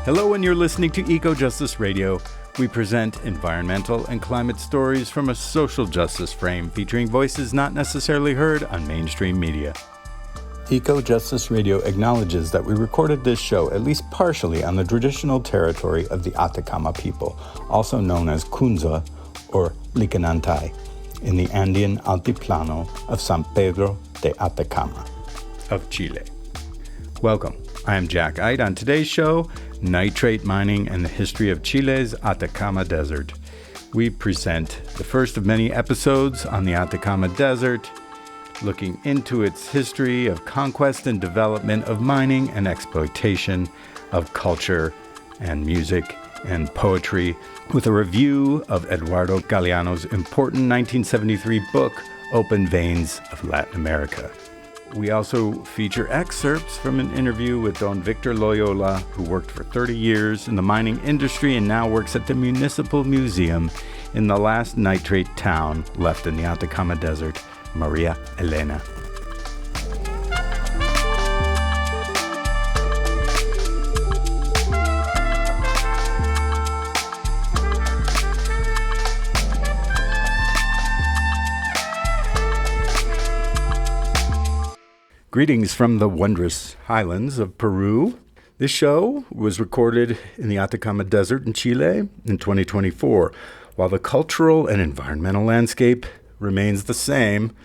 Hello, and you're listening to Eco-Justice Radio. We present environmental and climate stories from a social justice frame, featuring voices not necessarily heard on mainstream media. Eco-Justice Radio acknowledges that we recorded this show at least partially on the traditional territory of the Atacama people, also known as Kunza or Licanantay, in the Andean Altiplano of San Pedro de Atacama of Chile. Welcome. I am Jack Eidt. On today's show, nitrate mining and the history of Chile's Atacama Desert. We present the first of many episodes on the Atacama Desert, looking into its history of conquest and development of mining and exploitation of culture and music and poetry, with a review of Eduardo Galeano's important 1973 book, Open Veins of Latin America. We also feature excerpts from an interview with Don Victor Loyola, who worked for 30 years in the mining industry and now works at the Municipal Museum in the last nitrate town left in the Atacama Desert, Maria Elena. Greetings from the wondrous highlands of Peru. This show was recorded in the Atacama Desert in Chile in 2024. While the cultural and environmental landscape remains the same,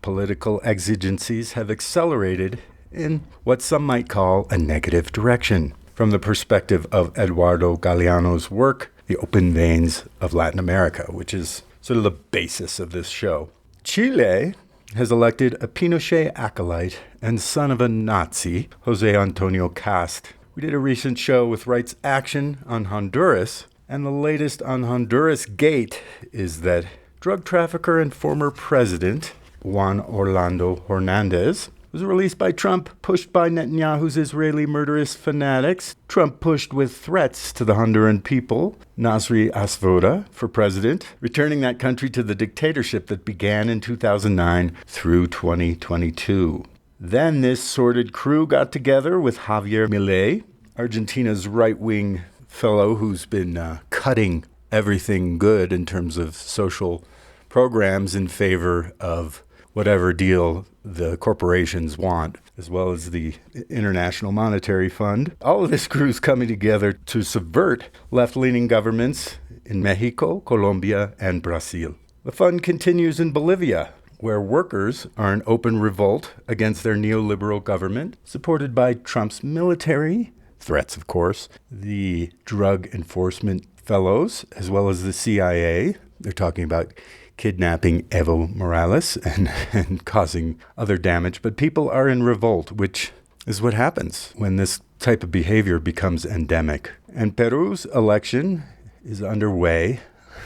political exigencies have accelerated in what some might call a negative direction. From the perspective of Eduardo Galeano's work, The Open Veins of Latin America, which is sort of the basis of this show. Chile has elected a Pinochet acolyte and son of a Nazi, Jose Antonio Cast. We did a recent show with Rights Action on Honduras, and the latest on Honduras Gate is that drug trafficker and former president Juan Orlando Hernandez was released by Trump, pushed by Netanyahu's Israeli murderous fanatics. Trump pushed with threats to the Honduran people, Nasri Asvoda for president, returning that country to the dictatorship that began in 2009 through 2022. Then this sordid crew got together with Javier Milei, Argentina's right-wing fellow who's been cutting everything good in terms of social programs in favor of whatever deal the corporations want, as well as the International Monetary Fund. All of this crew's coming together to subvert left-leaning governments in Mexico, Colombia, and Brazil. The fund continues in Bolivia, where workers are in open revolt against their neoliberal government, supported by Trump's military, threats of course, the drug enforcement fellows, as well as the CIA. They're talking about kidnapping Evo Morales and causing other damage. But people are in revolt, which is what happens when this type of behavior becomes endemic. And Peru's election is underway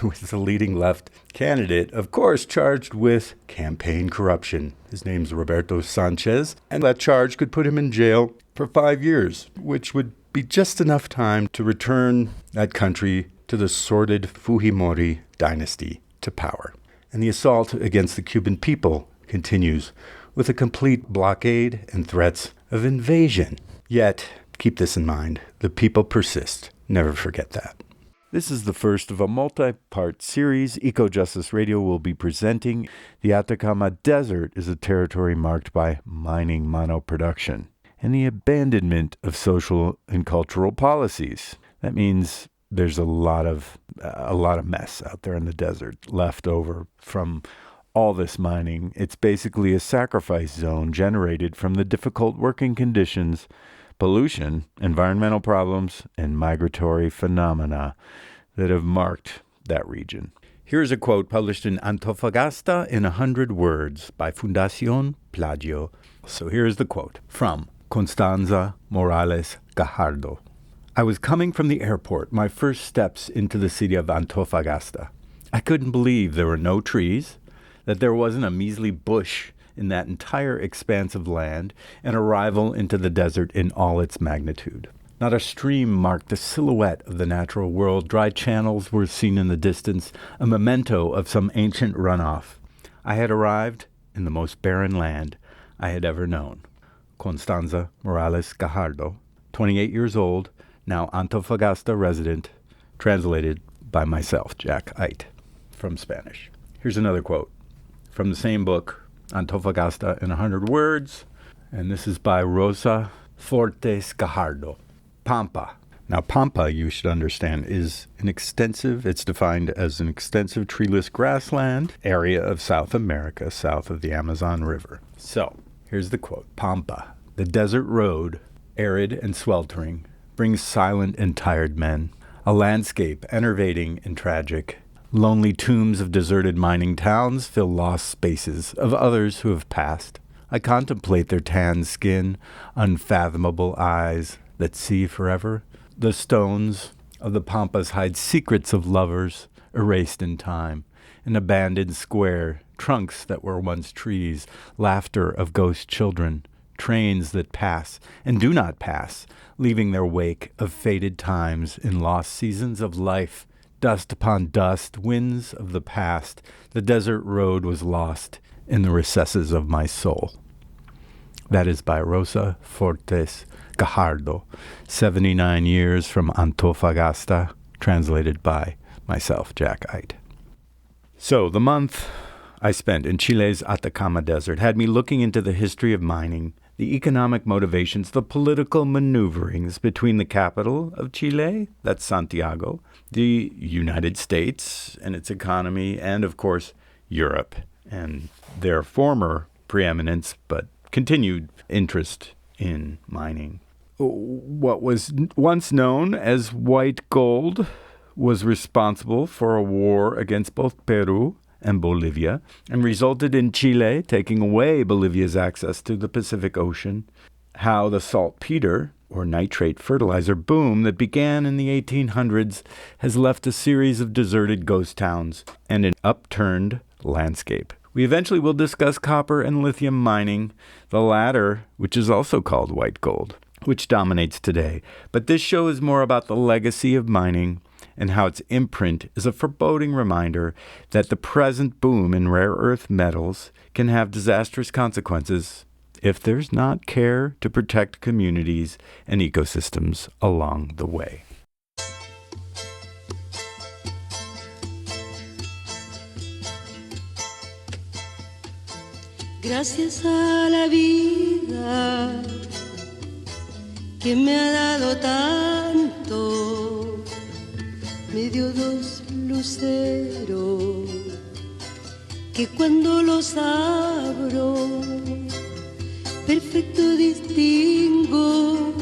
with the leading left candidate, of course, charged with campaign corruption. His name's Roberto Sanchez, and that charge could put him in jail for 5 years, which would be just enough time to return that country to the sordid Fujimori dynasty to power. And the assault against the Cuban people continues with a complete blockade and threats of invasion. Yet, keep this in mind, the people persist. Never forget that. This is the first of a multi-part series Eco-Justice Radio will be presenting. The Atacama Desert is a territory marked by mining monoproduction and the abandonment of social and cultural policies. That means there's a lot of mess out there in the desert left over from all this mining. It's basically a sacrifice zone generated from the difficult working conditions, pollution, environmental problems, and migratory phenomena that have marked that region. Here's a quote published in Antofagasta in 100 Words by Fundación Plagio. So here's the quote from Constanza Morales Gajardo. I was coming from the airport, my first steps into the city of Antofagasta. I couldn't believe there were no trees, that there wasn't a measly bush in that entire expanse of land, an arrival into the desert in all its magnitude. Not a stream marked the silhouette of the natural world. Dry channels were seen in the distance, a memento of some ancient runoff. I had arrived in the most barren land I had ever known. Constanza Morales Gajardo, 28 years old, now Antofagasta resident, translated by myself, Jack Eidt, from Spanish. Here's another quote from the same book, Antofagasta in 100 Words, and this is by Rosa Fortes Gajardo. Pampa. Now, Pampa, you should understand, is it's defined as an extensive treeless grassland area of South America, south of the Amazon River. So, here's the quote. Pampa, the desert road, arid and sweltering, brings silent and tired men, a landscape enervating and tragic. Lonely tombs of deserted mining towns fill lost spaces of others who have passed. I contemplate their tan skin, unfathomable eyes that see forever. The stones of the pampas hide secrets of lovers erased in time. An abandoned square, trunks that were once trees, laughter of ghost children, trains that pass and do not pass, leaving their wake of faded times in lost seasons of life. Dust upon dust, winds of the past, the desert road was lost in the recesses of my soul. That is by Rosa Fortes Gajardo, 79 years from Antofagasta, translated by myself, Jack Eidt. So, the month I spent in Chile's Atacama Desert had me looking into the history of mining, the economic motivations, the political maneuverings between the capital of Chile, that's Santiago, the United States and its economy, and, of course, Europe and their former preeminence, but continued interest in mining. What was once known as white gold was responsible for a war against both Peru and Bolivia, and resulted in Chile taking away Bolivia's access to the Pacific Ocean. How the saltpeter, or nitrate fertilizer boom that began in the 1800s has left a series of deserted ghost towns and an upturned landscape. We eventually will discuss copper and lithium mining, the latter, which is also called white gold, which dominates today. But this show is more about the legacy of mining and how its imprint is a foreboding reminder that the present boom in rare earth metals can have disastrous consequences if there's not care to protect communities and ecosystems along the way. Gracias a la vida que me ha dado tanto, me dio dos luceros que cuando los abro perfecto distingo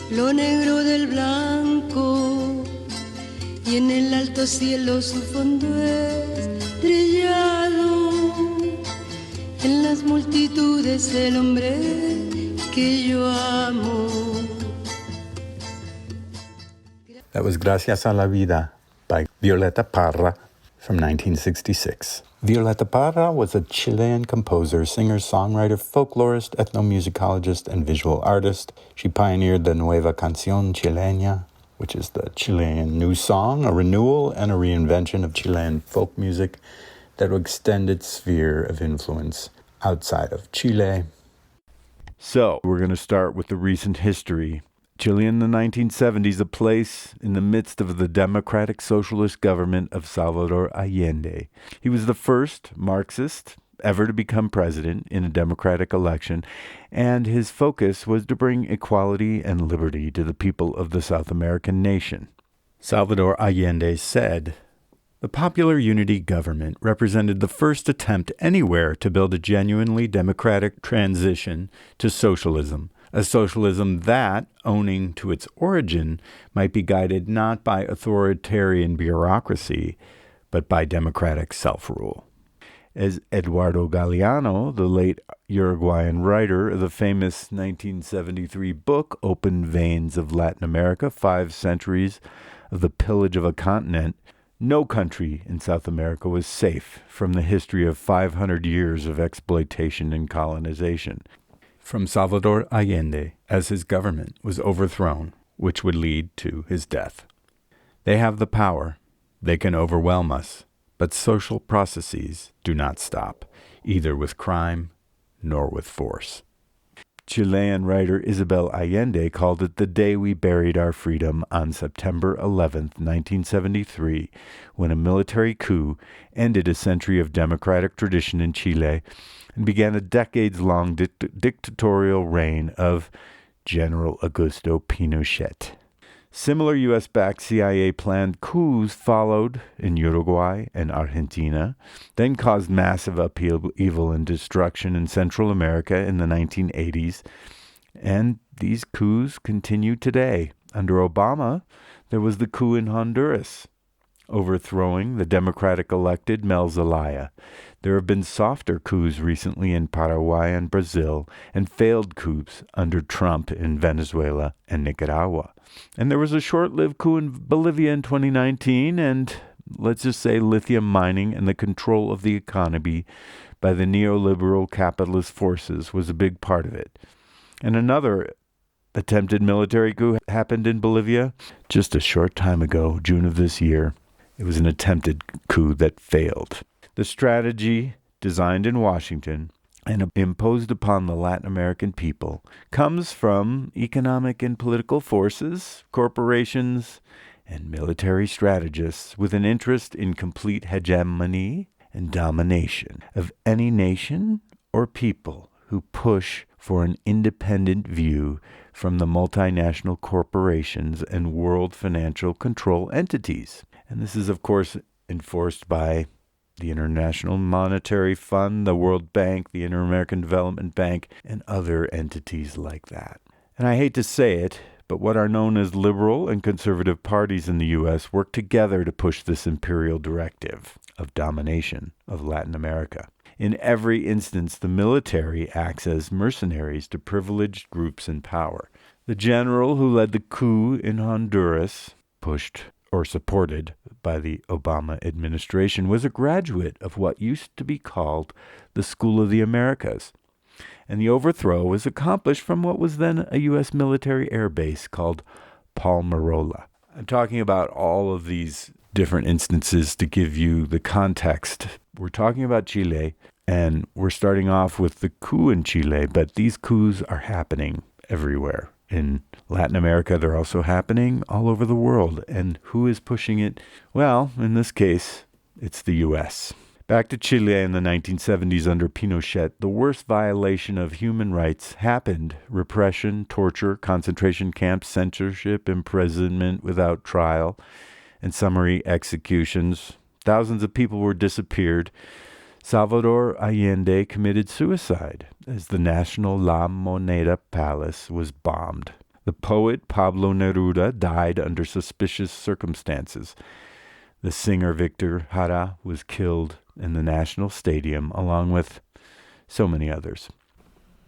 lo negro del blanco y en el alto cielo su fondo estrellado. En las multitudes el hombre que yo amo. That was Gracias a la Vida by Violeta Parra from 1966. Violeta Parra was a Chilean composer, singer, songwriter, folklorist, ethnomusicologist, and visual artist. She pioneered the Nueva Canción Chileña, which is the Chilean new song, a renewal and a reinvention of Chilean folk music that will extend its sphere of influence outside of Chile. So, we're going to start with the recent history. Chile in the 1970s, a place in the midst of the democratic socialist government of Salvador Allende. He was the first Marxist ever to become president in a democratic election, and his focus was to bring equality and liberty to the people of the South American nation. Salvador Allende said, "The Popular Unity government represented the first attempt anywhere to build a genuinely democratic transition to socialism, a socialism that, owing to its origin, might be guided not by authoritarian bureaucracy, but by democratic self-rule." As Eduardo Galeano, the late Uruguayan writer of the famous 1973 book, Open Veins of Latin America, 5 Centuries of the Pillage of a Continent, no country in South America was safe from the history of 500 years of exploitation and colonization. From Salvador Allende, as his government was overthrown, which would lead to his death. They have the power. They can overwhelm us. But social processes do not stop, either with crime nor with force. Chilean writer Isabel Allende called it the day we buried our freedom on September 11th, 1973, when a military coup ended a century of democratic tradition in Chile and began a decades-long dictatorial reign of General Augusto Pinochet. Similar U.S.-backed CIA-planned coups followed in Uruguay and Argentina, then caused massive upheaval and destruction in Central America in the 1980s, and these coups continue today. Under Obama, there was the coup in Honduras, overthrowing the Democratic-elected Mel Zelaya. There have been softer coups recently in Paraguay and Brazil, and failed coups under Trump in Venezuela and Nicaragua. And there was a short-lived coup in Bolivia in 2019, and let's just say lithium mining and the control of the economy by the neoliberal capitalist forces was a big part of it. And another attempted military coup happened in Bolivia just a short time ago, June of this year. It was an attempted coup that failed. The strategy, designed in Washington and imposed upon the Latin American people, comes from economic and political forces, corporations, and military strategists with an interest in complete hegemony and domination of any nation or people who push for an independent view from the multinational corporations and world financial control entities. And this is, of course, enforced by the International Monetary Fund, the World Bank, the Inter-American Development Bank, and other entities like that. And I hate to say it, but what are known as liberal and conservative parties in the U.S. work together to push this imperial directive of domination of Latin America. In every instance, the military acts as mercenaries to privileged groups in power. The general who led the coup in Honduras, pushed or supported by the Obama administration, was a graduate of what used to be called the School of the Americas. And the overthrow was accomplished from what was then a U.S. military air base called Palmarola. I'm talking about all of these different instances to give you the context. We're talking about Chile, and we're starting off with the coup in Chile, but these coups are happening everywhere. In Latin America, they're also happening all over the world. And who is pushing it? Well, in this case, it's the U.S. Back to Chile in the 1970s under Pinochet, the worst violation of human rights happened. Repression, torture, concentration camps, censorship, imprisonment without trial, and summary executions. Thousands of people were disappeared. Salvador Allende committed suicide as the National La Moneda Palace was bombed. The poet Pablo Neruda died under suspicious circumstances. The singer Victor Jara was killed in the National Stadium, along with so many others.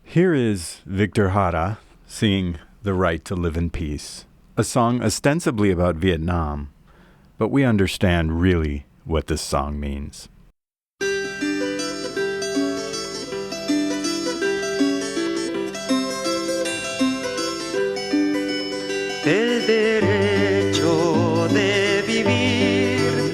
Here is Victor Jara singing The Right to Live in Peace, a song ostensibly about Vietnam, but we understand really what this song means. El derecho de vivir,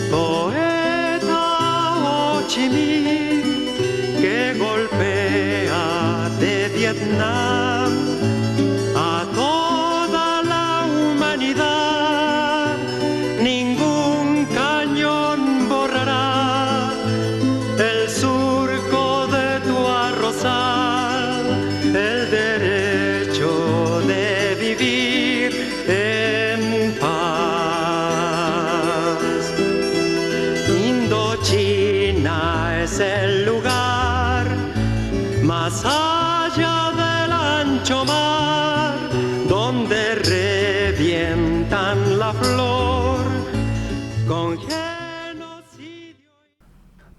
poeta Ho Chi Minh, que golpea de Vietnam a toda la humanidad. Ningún cañón borrará el surco de tu arrozal. El derecho de vivir en paz. Indochina es el lugar más allá del ancho mar, donde revientan la flor con genocidio.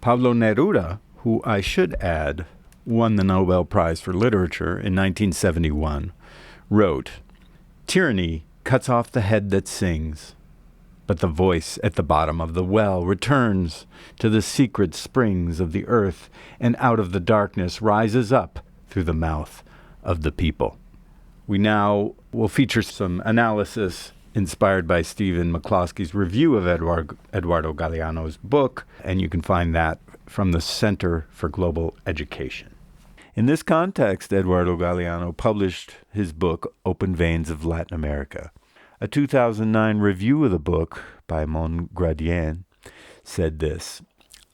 Pablo Neruda, who I should add, won the Nobel Prize for Literature in 1971, wrote, "Tyranny cuts off the head that sings, but the voice at the bottom of the well returns to the secret springs of the earth, and out of the darkness rises up through the mouth of the people." We now will feature some analysis inspired by Stephen McCloskey's review of Eduardo Galeano's book, and you can find that from the Center for Global Education. In this context, Eduardo Galeano published his book, Open Veins of Latin America. A 2009 review of the book by Mongradian said this: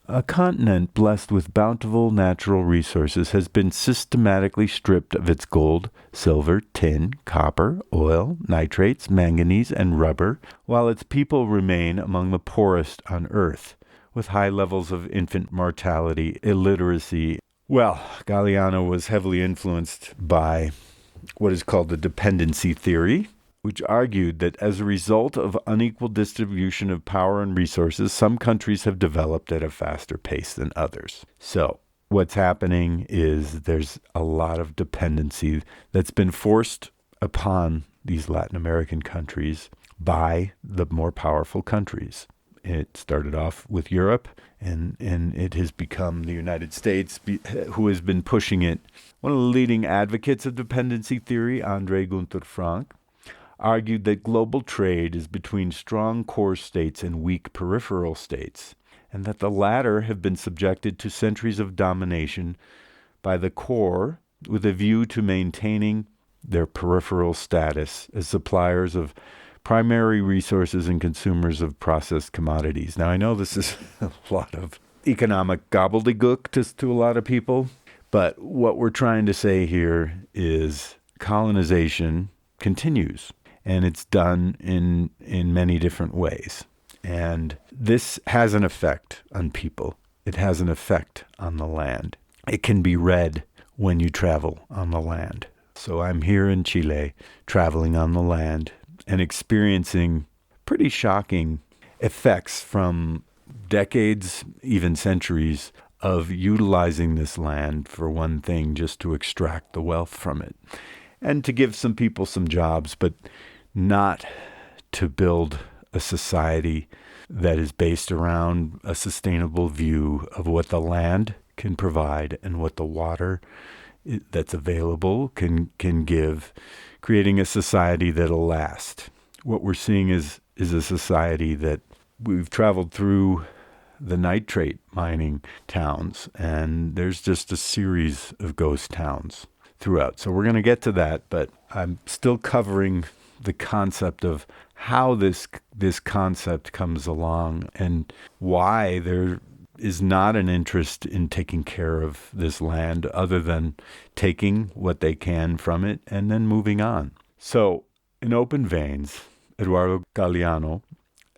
"A continent blessed with bountiful natural resources has been systematically stripped of its gold, silver, tin, copper, oil, nitrates, manganese, and rubber, while its people remain among the poorest on earth, with high levels of infant mortality, illiteracy." Well, Galeano was heavily influenced by what is called the dependency theory, which argued that as a result of unequal distribution of power and resources, some countries have developed at a faster pace than others. So what's happening is there's a lot of dependency that's been forced upon these Latin American countries by the more powerful countries. It started off with Europe, and it has become the United States who has been pushing it. One of the leading advocates of dependency theory, Andre Gunther Frank, argued that global trade is between strong core states and weak peripheral states, and that the latter have been subjected to centuries of domination by the core with a view to maintaining their peripheral status as suppliers of primary resources and consumers of processed commodities. Now, I know this is a lot of economic gobbledygook to a lot of people, but what we're trying to say here is colonization continues, and it's done in many different ways. And this has an effect on people. It has an effect on the land. It can be read when you travel on the land. So I'm here in Chile, traveling on the land, and experiencing pretty shocking effects from decades, even centuries, of utilizing this land for one thing, just to extract the wealth from it and to give some people some jobs, but not to build a society that is based around a sustainable view of what the land can provide and what the water that's available can give, creating a society that'll last. What we're seeing is a society that we've traveled through the nitrate mining towns, and there's just a series of ghost towns throughout. So we're going to get to that, but I'm still covering the concept of how this concept comes along and why there is not an interest in taking care of this land other than taking what they can from it and then moving on. So in Open Veins, Eduardo Galeano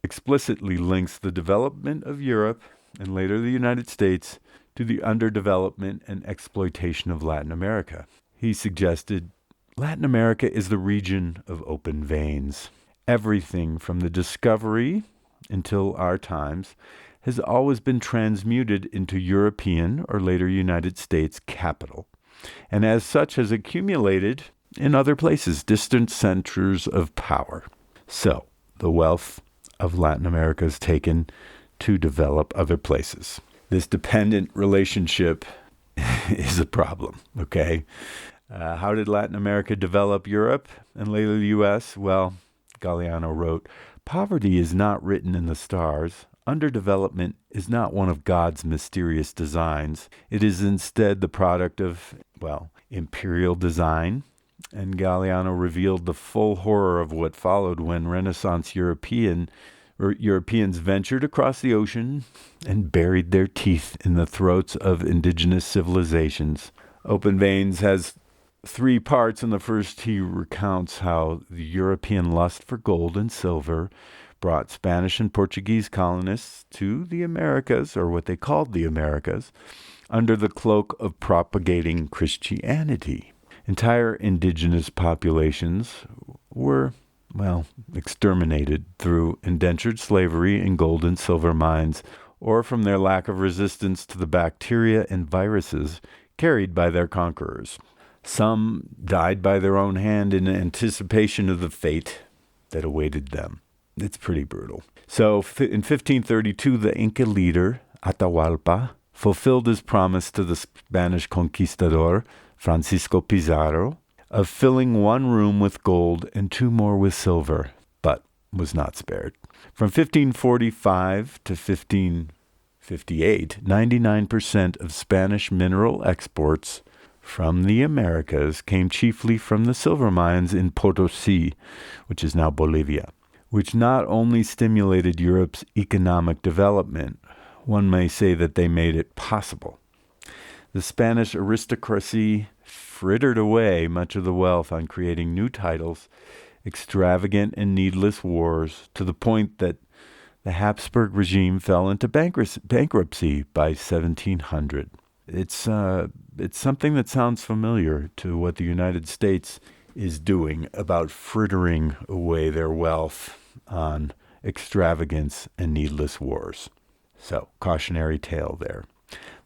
explicitly links the development of Europe and later the United States to the underdevelopment and exploitation of Latin America. He suggested Latin America is the region of open veins. Everything from the discovery until our times has always been transmuted into European or later United States capital, and as such has accumulated in other places, distant centers of power. So the wealth of Latin America is taken to develop other places. This dependent relationship is a problem, okay? How did Latin America develop Europe and later the U.S.? Well, Galeano wrote, "Poverty is not written in the stars. Underdevelopment is not one of God's mysterious designs. It is instead the product of, imperial design." And Galeano revealed the full horror of what followed when Renaissance Europeans ventured across the ocean and buried their teeth in the throats of indigenous civilizations. Open Veins has 3 parts. In the first, he recounts how the European lust for gold and silver brought Spanish and Portuguese colonists to the Americas, or what they called the Americas, under the cloak of propagating Christianity. Entire indigenous populations were, exterminated through indentured slavery in gold and silver mines, or from their lack of resistance to the bacteria and viruses carried by their conquerors. Some died by their own hand in anticipation of the fate that awaited them. It's pretty brutal. So in 1532, the Inca leader, Atahualpa, fulfilled his promise to the Spanish conquistador, Francisco Pizarro, of filling 1 room with gold and 2 more with silver, but was not spared. From 1545 to 1558, 99% of Spanish mineral exports from the Americas came chiefly from the silver mines in Potosi, which is now Bolivia, which not only stimulated Europe's economic development, one may say that they made it possible. The Spanish aristocracy frittered away much of the wealth on creating new titles, extravagant and needless wars, to the point that the Habsburg regime fell into bankruptcy by 1700. It's something that sounds familiar to what the United States is doing about frittering away their wealth on extravagance and needless wars. So, cautionary tale there.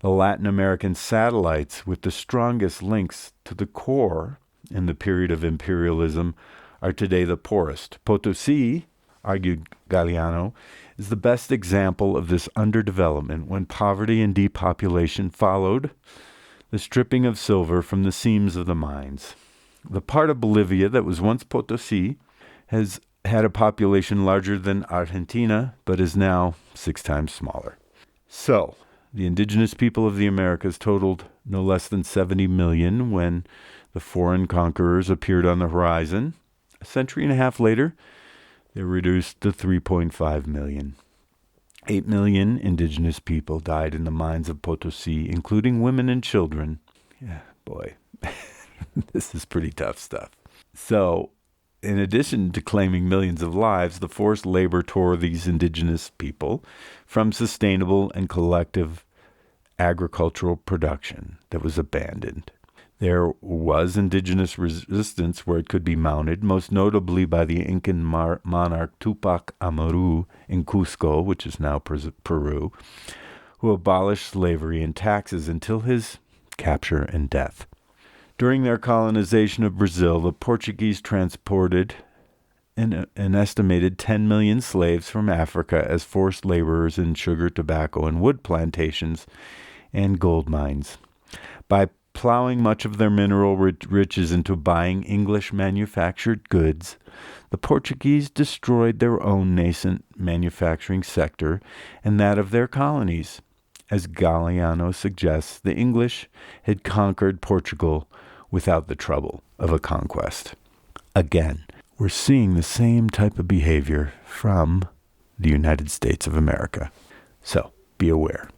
The Latin American satellites with the strongest links to the core in the period of imperialism are today the poorest. Potosi, argued Galeano, is the best example of this underdevelopment when poverty and depopulation followed the stripping of silver from the seams of the mines. The part of Bolivia that was once Potosi has had a population larger than Argentina, but is now 6 times smaller. So, the indigenous people of the Americas totaled no less than 70 million when the foreign conquerors appeared on the horizon. A century and a half later, they reduced to 3.5 million. 8 million indigenous people died in the mines of Potosi, including women and children. Yeah, boy, this is pretty tough stuff. So, in addition to claiming millions of lives, the forced labor tore these indigenous people from sustainable and collective agricultural production that was abandoned. There was indigenous resistance where it could be mounted, most notably by the Incan monarch Tupac Amaru in Cusco, which is now Peru, who abolished slavery and taxes until his capture and death. During their colonization of Brazil, the Portuguese transported an estimated 10 million slaves from Africa as forced laborers in sugar, tobacco, and wood plantations and gold mines. By plowing much of their mineral riches into buying English-manufactured goods, the Portuguese destroyed their own nascent manufacturing sector and that of their colonies. As Galeano suggests, the English had conquered Portugal without the trouble of a conquest. Again, we're seeing the same type of behavior from the United States of America. So, be aware.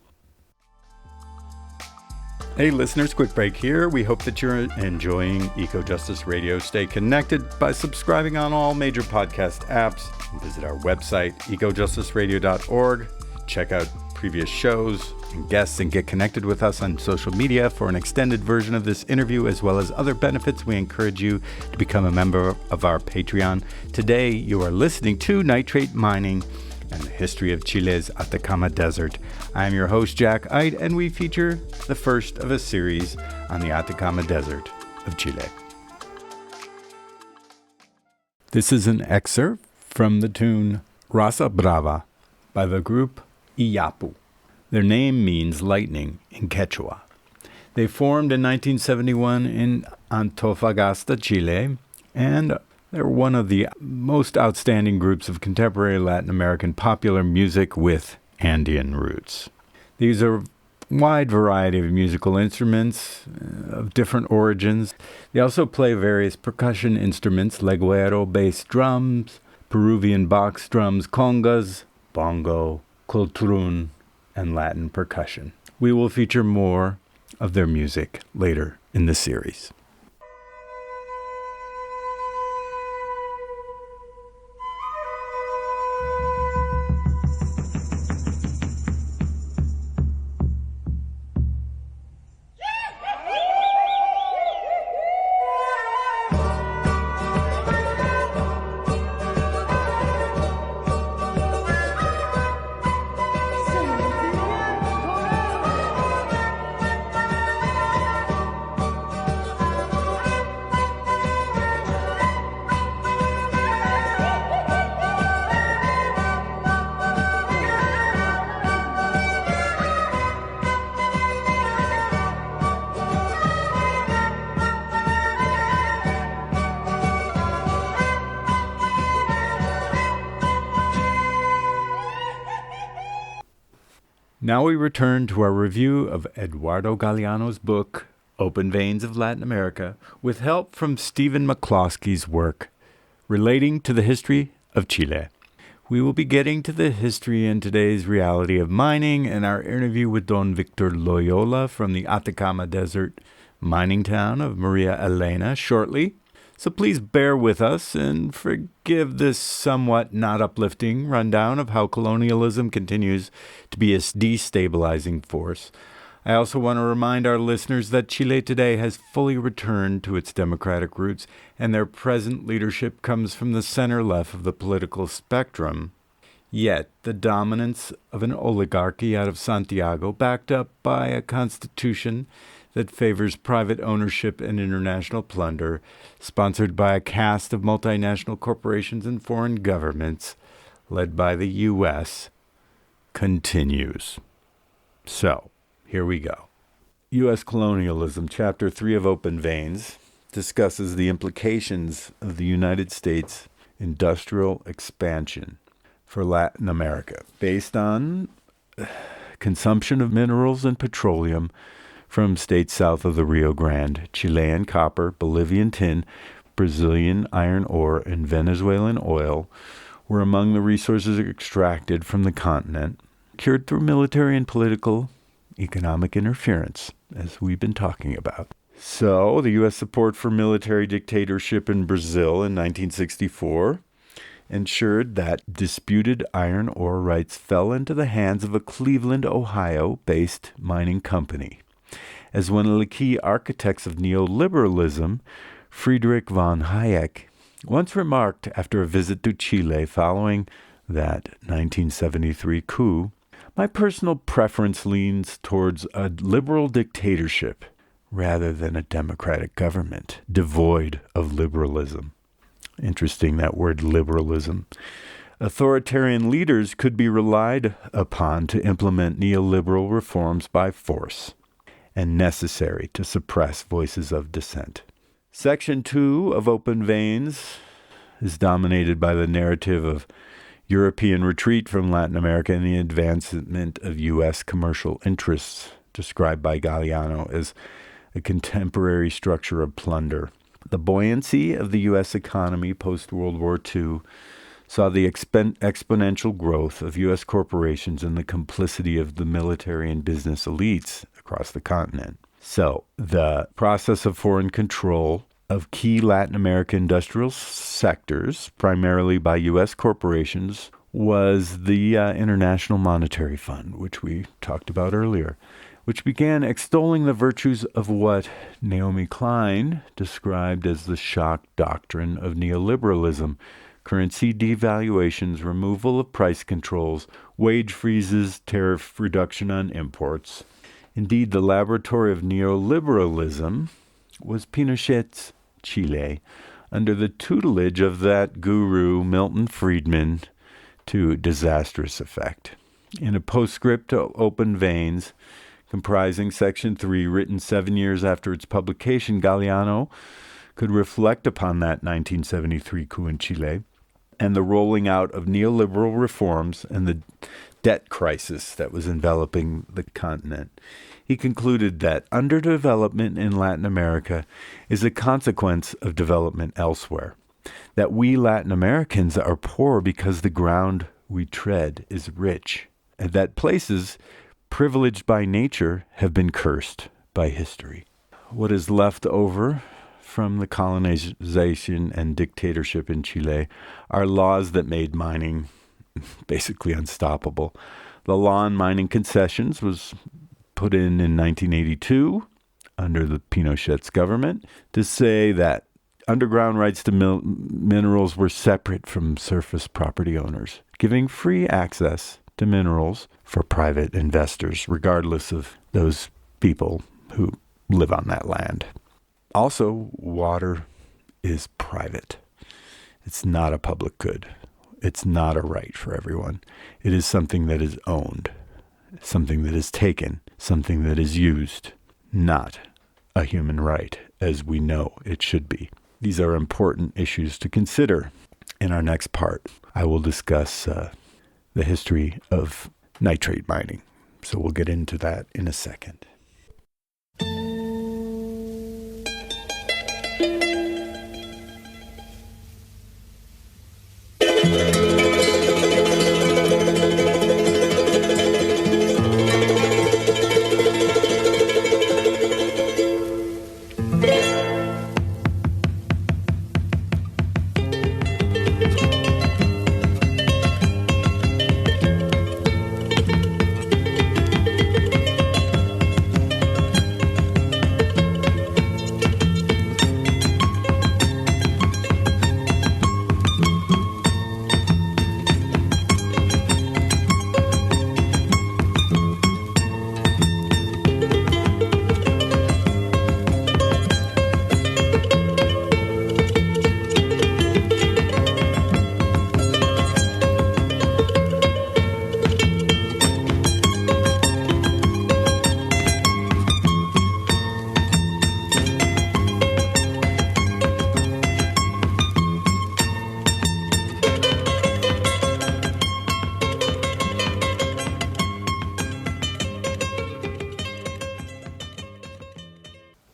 Hey listeners, quick break here. We hope that you're enjoying Eco-Justice Radio. Stay connected by subscribing on all major podcast apps. Visit our website, ecojusticeradio.org. Check out previous shows and guests and get connected with us on social media for an extended version of this interview as well as other benefits. We encourage you to become a member of our Patreon. Today you are listening to Nitrate Mining and the History of Chile's Atacama Desert. I am your host, Jack Eidt, and we feature the first of a series on the Atacama Desert of Chile. This is an excerpt from the tune Raza Brava by the group Iyapu. Their name means lightning in Quechua. They formed in 1971 in Antofagasta, Chile, and they're one of the most outstanding groups of contemporary Latin American popular music with Andean roots. These are a wide variety of musical instruments of different origins. They also play various percussion instruments, leguero, bass drums, Peruvian box drums, congas, bongo, cultrún, and Latin percussion. We will feature more of their music later in the series. Now we return to our review of Eduardo Galeano's book, Open Veins of Latin America, with help from Stephen McCloskey's work relating to the history of Chile. We will be getting to the history and today's reality of mining in our interview with Don Victor Loyola from the Atacama Desert mining town of Maria Elena shortly. So please bear with us and forgive this somewhat not uplifting rundown of how colonialism continues to be a destabilizing force. I also want to remind our listeners that Chile today has fully returned to its democratic roots, and their present leadership comes from the center-left of the political spectrum. Yet, the dominance of an oligarchy out of Santiago, backed up by a constitution that favors private ownership and international plunder, sponsored by a caste of multinational corporations and foreign governments, led by the U.S., continues. So, here we go. U.S. Colonialism, Chapter 3 of Open Veins, discusses the implications of the United States industrial expansion for Latin America, based on consumption of minerals and petroleum from states south of the Rio Grande. Chilean copper, Bolivian tin, Brazilian iron ore, and Venezuelan oil were among the resources extracted from the continent, cured through military and political economic interference, as we've been talking about. So, the U.S. support for military dictatorship in Brazil in 1964 ensured that disputed iron ore rights fell into the hands of a Cleveland, Ohio-based mining company. As one of the key architects of neoliberalism, Friedrich von Hayek, once remarked after a visit to Chile following that 1973 coup, "My personal preference leans towards a liberal dictatorship rather than a democratic government devoid of liberalism." Interesting, that word liberalism. Authoritarian leaders could be relied upon to implement neoliberal reforms by force and necessary to suppress voices of dissent. Section 2 of Open Veins is dominated by the narrative of European retreat from Latin America and the advancement of U.S. commercial interests, described by Galeano as a contemporary structure of plunder. The buoyancy of the U.S. economy post-World War II saw the exponential growth of U.S. corporations and the complicity of the military and business elites across the continent. So, the process of foreign control of key Latin American industrial sectors, primarily by U.S. corporations, was the International Monetary Fund, which we talked about earlier, which began extolling the virtues of what Naomi Klein described as the shock doctrine of neoliberalism: currency devaluations, removal of price controls, wage freezes, tariff reduction on imports. Indeed, the laboratory of neoliberalism was Pinochet's Chile, under the tutelage of that guru Milton Friedman, to disastrous effect. In a postscript to Open Veins, comprising Section 3, written 7 years after its publication, Galeano could reflect upon that 1973 coup in Chile and the rolling out of neoliberal reforms and the debt crisis that was enveloping the continent. He concluded that underdevelopment in Latin America is a consequence of development elsewhere, that we Latin Americans are poor because the ground we tread is rich, and that places privileged by nature have been cursed by history. What is left over from the colonization and dictatorship in Chile are laws that made mining basically unstoppable. The law on mining concessions was put in 1982 under the Pinochet's government to say that underground rights to minerals were separate from surface property owners, giving free access to minerals for private investors, regardless of those people who live on that land. Also, water is private. It's not a public good. It's not a right for everyone. It is something that is owned, something that is taken, something that is used, not a human right, as we know it should be. These are important issues to consider. In our next part, I will discuss the history of nitrate mining. So we'll get into that in a second.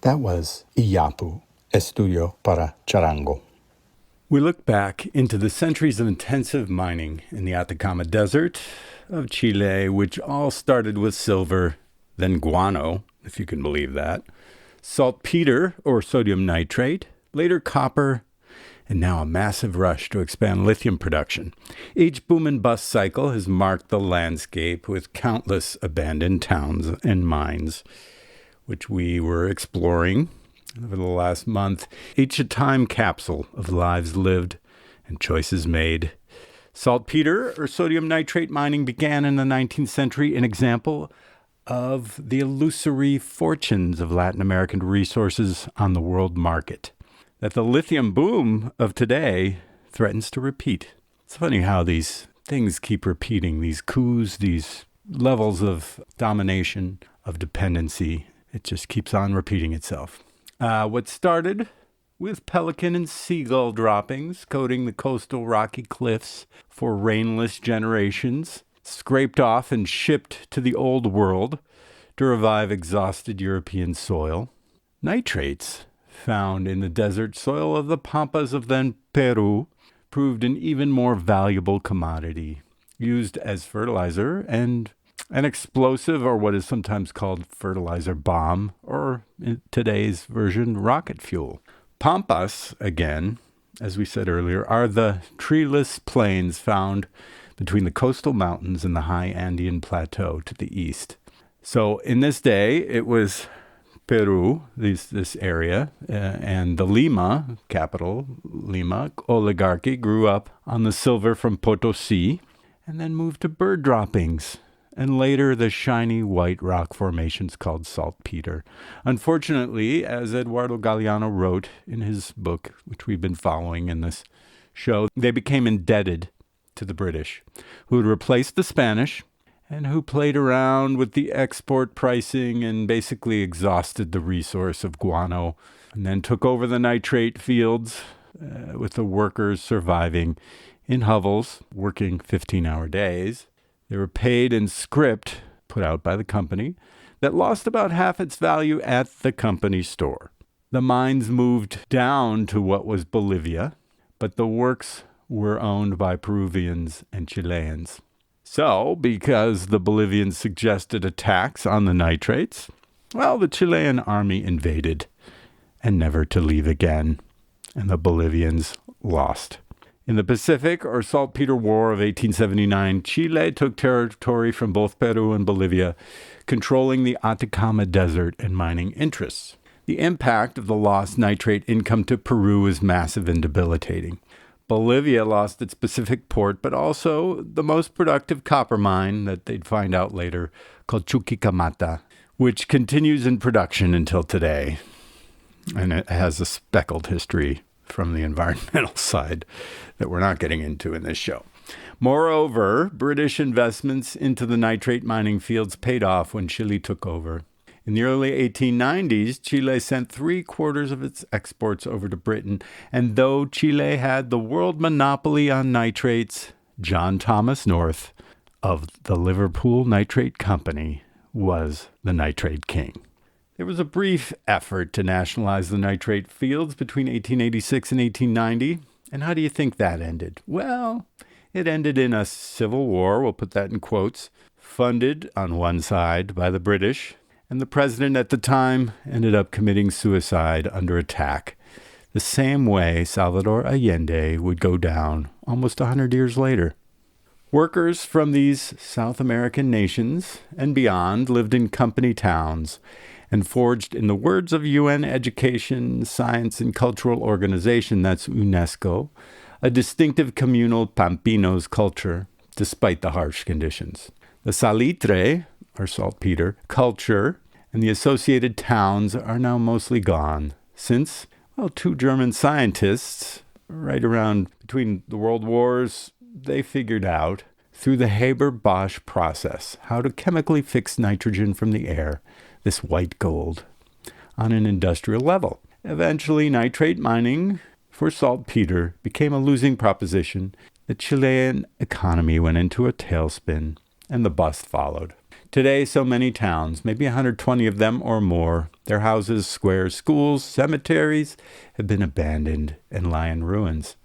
That was Iyapu, Estudio para Charango. We look back into the centuries of intensive mining in the Atacama Desert of Chile, which all started with silver, then guano, if you can believe that, saltpeter or sodium nitrate, later copper, and now a massive rush to expand lithium production. Each boom and bust cycle has marked the landscape with countless abandoned towns and mines, which we were exploring over the last month, each a time capsule of lives lived and choices made. Saltpeter or sodium nitrate mining began in the 19th century, an example of the illusory fortunes of Latin American resources on the world market, that the lithium boom of today threatens to repeat. It's funny how these things keep repeating, these coups, these levels of domination, of dependency. It just keeps on repeating itself. What started with pelican and seagull droppings coating the coastal rocky cliffs for rainless generations, scraped off and shipped to the old world to revive exhausted European soil. Nitrates, found in the desert soil of the pampas of then Peru, proved an even more valuable commodity, used as fertilizer and an explosive, or what is sometimes called fertilizer bomb, or in today's version, rocket fuel. Pampas, again, as we said earlier, are the treeless plains found between the coastal mountains and the high Andean plateau to the east. So in this day, it was Peru, this area, and the Lima, capital Lima, oligarchy grew up on the silver from Potosi and then moved to bird droppings, and later the shiny white rock formations called saltpeter. Unfortunately, as Eduardo Galeano wrote in his book, which we've been following in this show, they became indebted to the British, who had replaced the Spanish and who played around with the export pricing and basically exhausted the resource of guano, and then took over the nitrate fields with the workers surviving in hovels, working 15-hour days. They were paid in script put out by the company that lost about half its value at the company store. The mines moved down to what was Bolivia, but the works were owned by Peruvians and Chileans. So, because the Bolivians suggested a tax on the nitrates, well, the Chilean army invaded and never to leave again, and the Bolivians lost. In the Pacific, or Saltpeter War of 1879, Chile took territory from both Peru and Bolivia, controlling the Atacama Desert and mining interests. The impact of the lost nitrate income to Peru is massive and debilitating. Bolivia lost its Pacific port, but also the most productive copper mine that they'd find out later, called Chuquicamata, which continues in production until today. And it has a speckled history from the environmental side that we're not getting into in this show. Moreover, British investments into the nitrate mining fields paid off when Chile took over. In the early 1890s, Chile sent 3/4 of its exports over to Britain, and though Chile had the world monopoly on nitrates, John Thomas North of the Liverpool Nitrate Company was the nitrate king. There was a brief effort to nationalize the nitrate fields between 1886 and 1890. And how do you think that ended? Well, it ended in a civil war, we'll put that in quotes, funded on one side by the British, and the president at the time ended up committing suicide under attack, the same way Salvador Allende would go down almost 100 years later. Workers from these South American nations and beyond lived in company towns and forged, in the words of UN Education, Science, and Cultural Organization, that's UNESCO, a distinctive communal Pampinos culture, despite the harsh conditions. The salitre, or saltpeter, culture, and the associated towns are now mostly gone, since, well, two German scientists, right around between the world wars, they figured out, through the Haber-Bosch process, how to chemically fix nitrogen from the air, this white gold, on an industrial level. Eventually, nitrate mining for saltpeter became a losing proposition. The Chilean economy went into a tailspin, and the bust followed. Today, so many towns, maybe 120 of them or more, their houses, squares, schools, cemeteries, have been abandoned and lie in ruins.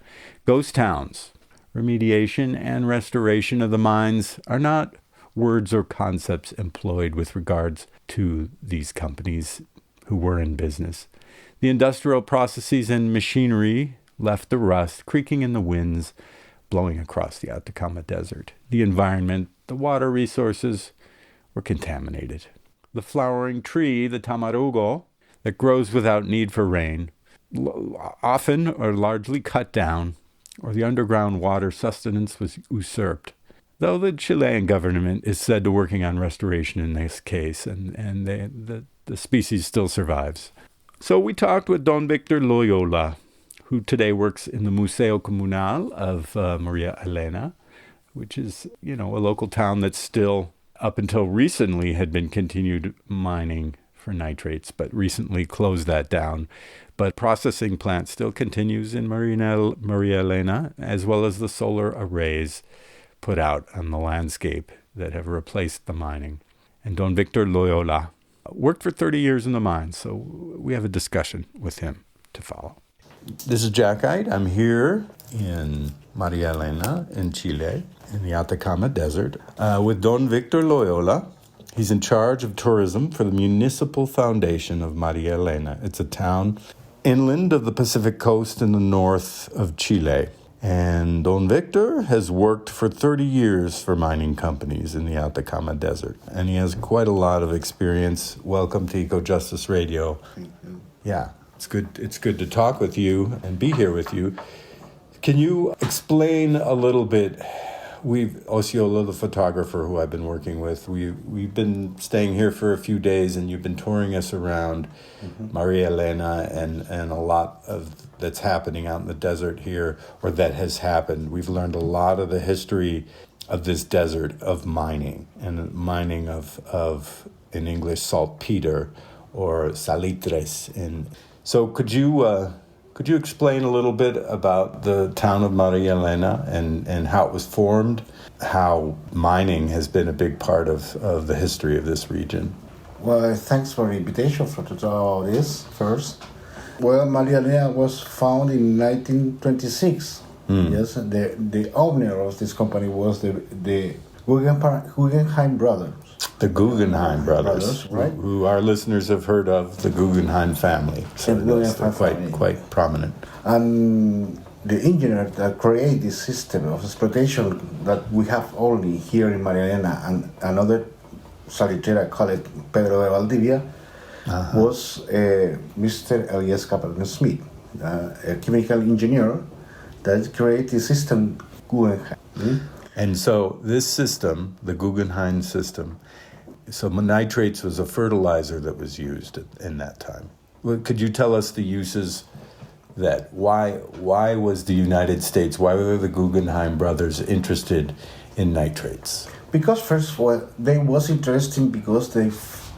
Ghost towns, remediation and restoration of the mines are not words or concepts employed with regards to these companies who were in business. The industrial processes and machinery left the rust creaking in the winds blowing across the Atacama Desert. The environment, the water resources were contaminated. The flowering tree, the tamarugo, that grows without need for rain, often or largely cut down, or the underground water sustenance was usurped. Though the Chilean government is said to working on restoration in this case, and the species still survives. So we talked with Don Victor Loyola, who today works in the Museo Comunal of Maria Elena, which is, a local town that still, up until recently, had been continued mining for nitrates, but recently closed that down. But processing plant still continues in Maria Elena, as well as the solar arrays put out on the landscape that have replaced the mining. And Don Victor Loyola worked for 30 years in the mines, so we have a discussion with him to follow. This is Jack Eidt. I'm here in Maria Elena in Chile, in the Atacama Desert, with Don Victor Loyola. He's in charge of tourism for the Municipal Foundation of Maria Elena. It's a town inland of the Pacific coast in the north of Chile. And Don Victor has worked for 30 years for mining companies in the Atacama Desert. And he has quite a lot of experience. Welcome to Eco Justice Radio. Thank you. Yeah, it's good to talk with you and be here with you. Can you explain a little bit? Osceola, the photographer who I've been working with, we've been staying here for a few days, and you've been touring us around Maria Elena and a lot of that's happening out in the desert here, or that has happened. We've learned a lot of the history of this desert of mining, and mining of in English, saltpeter, or salitres. So could you explain a little bit about the town of Maria Elena and how it was formed, how mining has been a big part of the history of this region? Well, thanks for the invitation to talk about this first. Well, Maria Elena was founded in 1926. Yes, the owner of this company was the Guggenheim brothers. The Guggenheim brothers, right? Who our listeners have heard of, the Guggenheim family. So they're quite prominent. And the engineer that created this system of exploitation that we have only here in Maria Elena and another salitrera called Pedro de Valdivia was Mr. Elias Capellan Smith, a chemical engineer that created the system Guggenheim. And so this system, the Guggenheim system, so nitrates was a fertilizer that was used in that time. Could you tell us the uses that why was the United States, why were the Guggenheim brothers interested in nitrates? Because first of all, they was interesting because they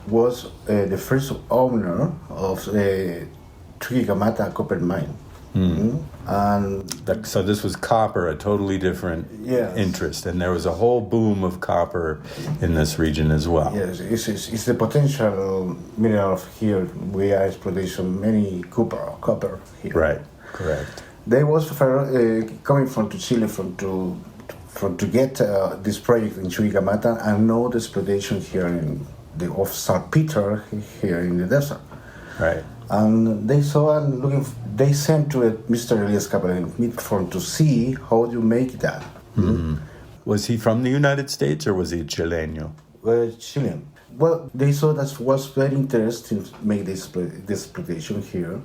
was the first owner of the Chuquicamata copper mine. And So this was copper, a totally different Yes. interest, and there was a whole boom of copper in this region as well. yes, it's the potential mineral of here. We are exploiting many copper here. Right, correct. They was coming from to Chile to get this project in Chuquicamata and know the exploitation here of saltpeter here in the desert. Right. And they saw and they sent to Mr. Elias Capellan to see how you make that. Was he from the United States or was he Chileno? Chilean. Well, they saw that was very interesting to make this exploitation here.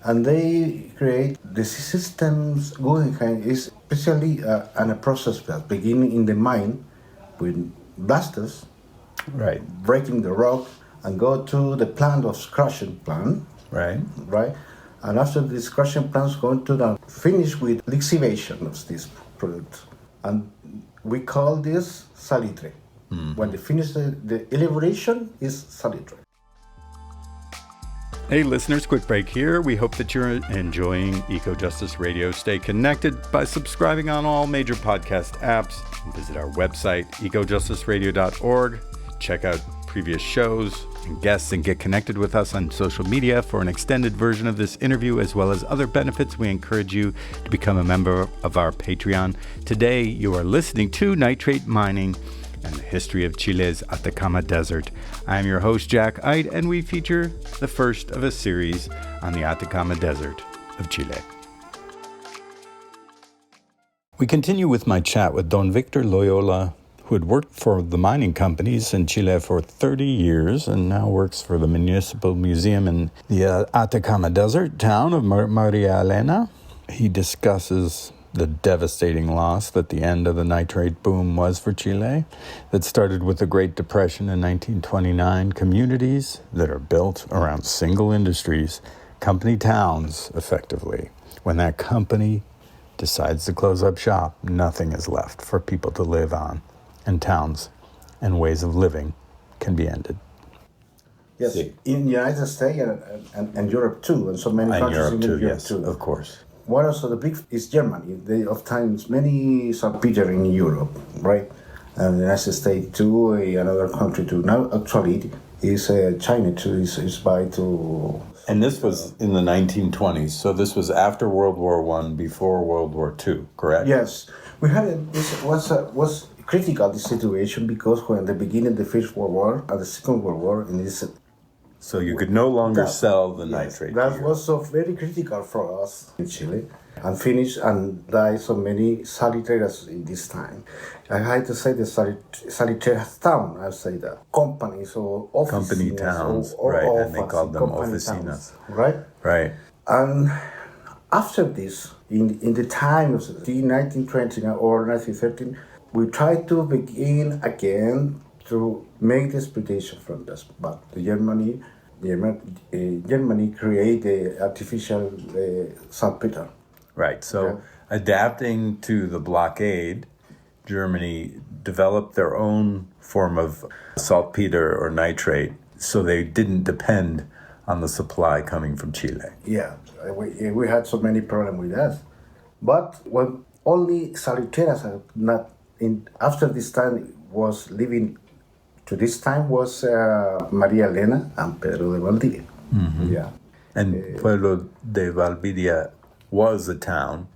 And they create the systems Guggenheim is especially a process that begin in the mine with blasters, Right, breaking the rock, and go to the plant of crushing plant, right. right? And after this crushing plants going to the finish with lixivation of this product. And we call this salitre. When they finish the elaboration is salitre. Hey listeners, quick break here. We hope that you're enjoying Eco Justice Radio. Stay connected by subscribing on all major podcast apps. Visit our website, ecojusticeradio.org. Check out previous shows and guests and get connected with us on social media for an extended version of this interview as well as other benefits. We encourage you to become a member of our Patreon. Today you are listening to Nitrate Mining and the History of Chile's Atacama Desert. I'm your host, Jack Eidt, and we feature the first of a series on the Atacama Desert of Chile. We continue with my chat with Don Victor Loyola, who had worked for the mining companies in Chile for 30 years and now works for the Municipal Museum in the Atacama Desert town of Maria Elena. He discusses the devastating loss that the end of the nitrate boom was for Chile, that started with the Great Depression in 1929, communities that are built around single industries, company towns, effectively. When that company decides to close up shop, nothing is left for people to live on, and towns and ways of living can be ended. Yes, in the United States and Europe too, and so many And countries Europe in too, Europe yes, too. of course. One also the big is Germany. They of times many saltpeter in Europe, right? And the United States too, another country too. Now actually is China too. Is by to. And this was in the 1920s, so this was after World War I, before World War II, correct? Yes, we had this was critical this situation because when the beginning of the First World War and the Second World War in this. So you could no longer sell the nitrate. That was so very critical for us in Chile. And finished and died so many saliteras in this time. I had to say the saliteras town, I say that. Companies or offices. Company towns, right, and they called them oficinas. Towns, right? Right. And after this, in the time of the 1920 or 1913, we tried to begin again to make the exploitation from this. But Germany created the artificial saltpeter. Right. So adapting to the blockade, Germany developed their own form of saltpeter or nitrate, so they didn't depend on the supply coming from Chile. Yeah, we had so many problems with that. But when only saliteras are not in after this time was living to this time was Maria Elena and Pedro de Valdivia. Mm-hmm. Yeah. And Pueblo de Valdivia was a town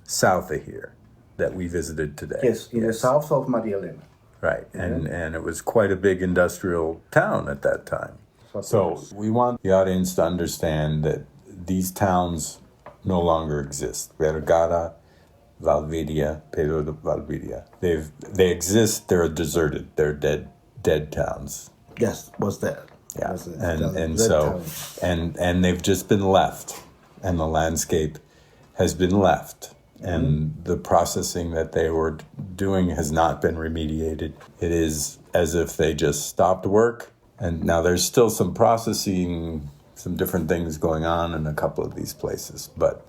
south of here that we visited today. Yes, in the south of Maria Elena. Right, and it was quite a big industrial town at that time. So we want the audience to understand that these towns no longer exist. Vergara, Valdivia, Pedro de Valdivia. They exist, they're deserted, they're dead towns. Yes, was there. Yeah, Was and they've just been left, and the landscape has been left, and the processing that they were doing has not been remediated. It is as if they just stopped work, and now there's still some processing, some different things going on in a couple of these places, but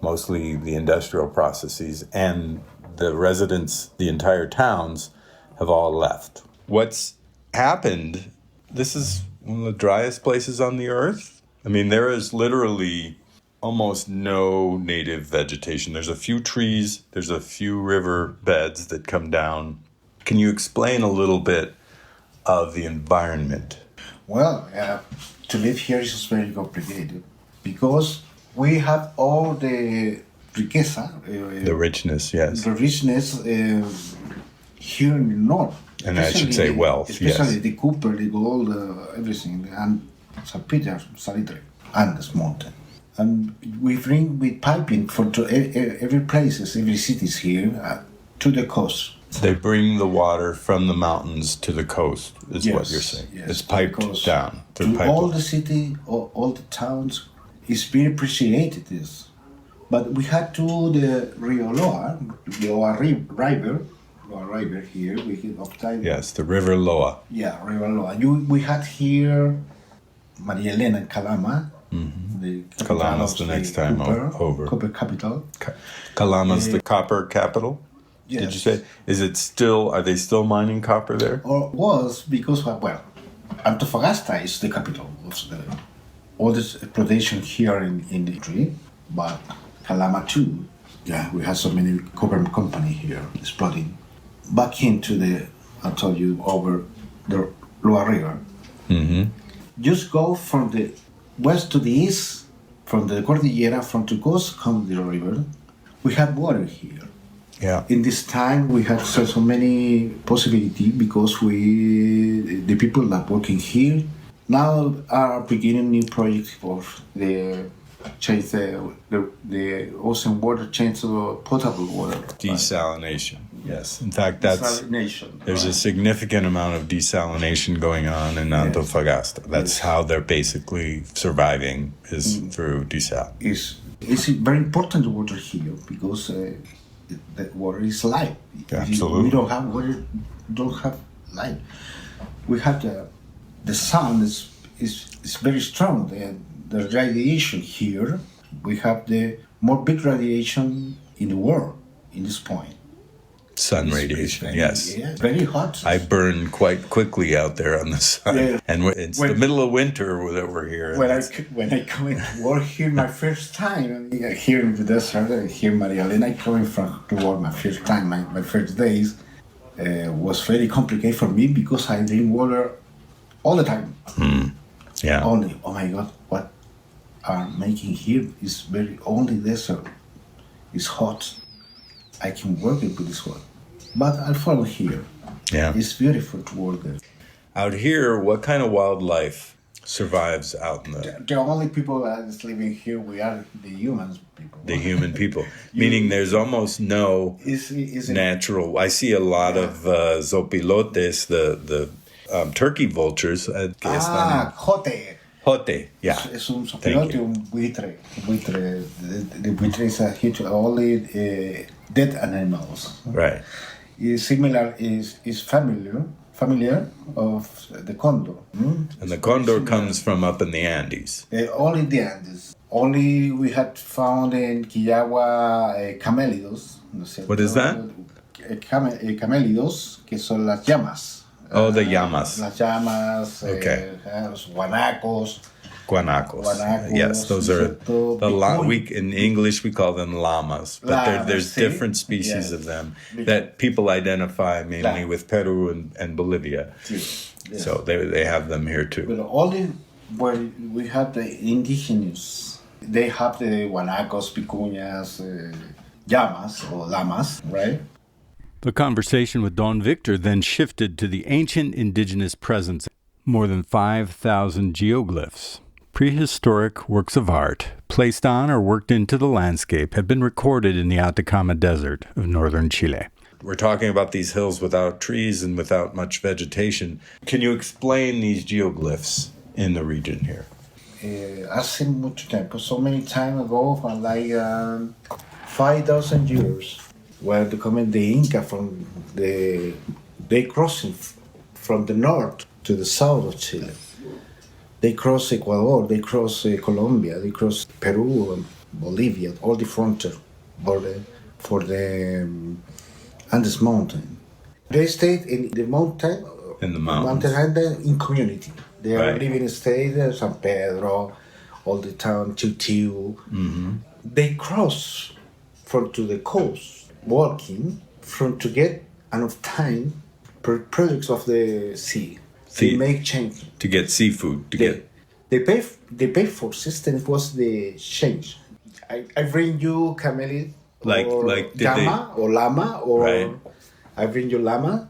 mostly the industrial processes and the residents, the entire towns, have all left. What's happened, this is one of the driest places on the earth. I mean, there is literally almost no native vegetation. There's a few trees, there's a few river beds that come down. Can you explain a little bit of the environment? Well, to live here is very complicated because we have all the riqueza, The richness, yes. the richness here in the north. And I should say wealth, especially yes. the copper, the gold, everything, and St. Peter, Salitre, and this mountain. And we bring with piping to every places, every cities here to the coast. They bring the water from the mountains to the coast, is what you're saying. Yes, It's piped down through to pipeline. all the city, all the towns. It's very appreciated this. But we had to the Rio Loa, River here. We had of time. Yes, the River Loa. Yeah, Rio Loa. We had here Maria Elena and Calama. Mm-hmm. The Calama's the next time over. Copper capital. Calama's the copper capital? Yes. Did you say? Are they still mining copper there? Or was because, well, Antofagasta is the capital of all this exploitation here in the country, but Calama too. Yeah, we have so many copper company here exploiting. Back into I told you, over the Loa River. Mm-hmm. Just go from the west to the east, from the Cordillera, from the coast, come the river. We have water here. Yeah. In this time, we have so many possibilities because the people that working here now are beginning new projects for change the ocean water, change to potable water. Desalination. Yes. In fact, there's a significant amount of desalination going on in Antofagasta. That's how they're basically surviving is through desal. It's very important water here because the water is life. Absolutely. We don't have water, don't have life. We have the sun is very strong. The radiation here, we have the more big radiation in the world in this point. Sun radiation, yes. Yeah, very hot. I burn quite quickly out there on the sun. Yeah. And it's the middle of winter that we're here. When I come to work here my first time, here in the desert, here Maria Elena, coming from to work my first time, my first days, was very complicated for me because I drink water all the time. Yeah. Only, oh my God, what are making here is very only desert. It's hot. I can work it with this one. But I'll follow here. Yeah. It's beautiful to work there. Out here, what kind of wildlife survives out in The only people that is living here, we are the humans people. the human people? Meaning there's almost no natural. I see a lot of zopilotes, the turkey vultures. Jote. Jote, yeah. Es un zopilote, un buitre. The buitre is a huge, only dead animals. Right. Is similar, is familiar of the condor. And the condor comes from up in the Andes. Only the Andes. Only we had found in Quillagua camélidos. ¿No es cierto? What is that? Camélidos, que son las llamas. Oh, the llamas. Las llamas, Okay. los guanacos. Guanacos. Yes, those are in English we call them llamas, but there's different species of them that people identify mainly with Peru and Bolivia. Yes. So they have them here too. But only where we have the indigenous, they have the guanacos, picuñas, llamas or lamas, right? The conversation with Don Victor then shifted to the ancient indigenous presence. More than 5,000 geoglyphs, prehistoric works of art, placed on or worked into the landscape, had been recorded in the Atacama Desert of northern Chile. We're talking about these hills without trees and without much vegetation. Can you explain these geoglyphs in the region here? Hace mucho tiempo, so many time ago, like 5,000 years, where the Inca they crossing from the north to the south of Chile. They cross Ecuador, they cross Colombia, they cross Peru and Bolivia, all the frontier border for the Andes mountain. They stayed in the mountain, in the mountains, in community. They are living in state, San Pedro, all the town, Tiu. They cross from to the coast, walking from to get enough time per products of the sea. They make change. To get seafood. They pay for system was the change. I bring you camel or llama or llama or right. I bring you llama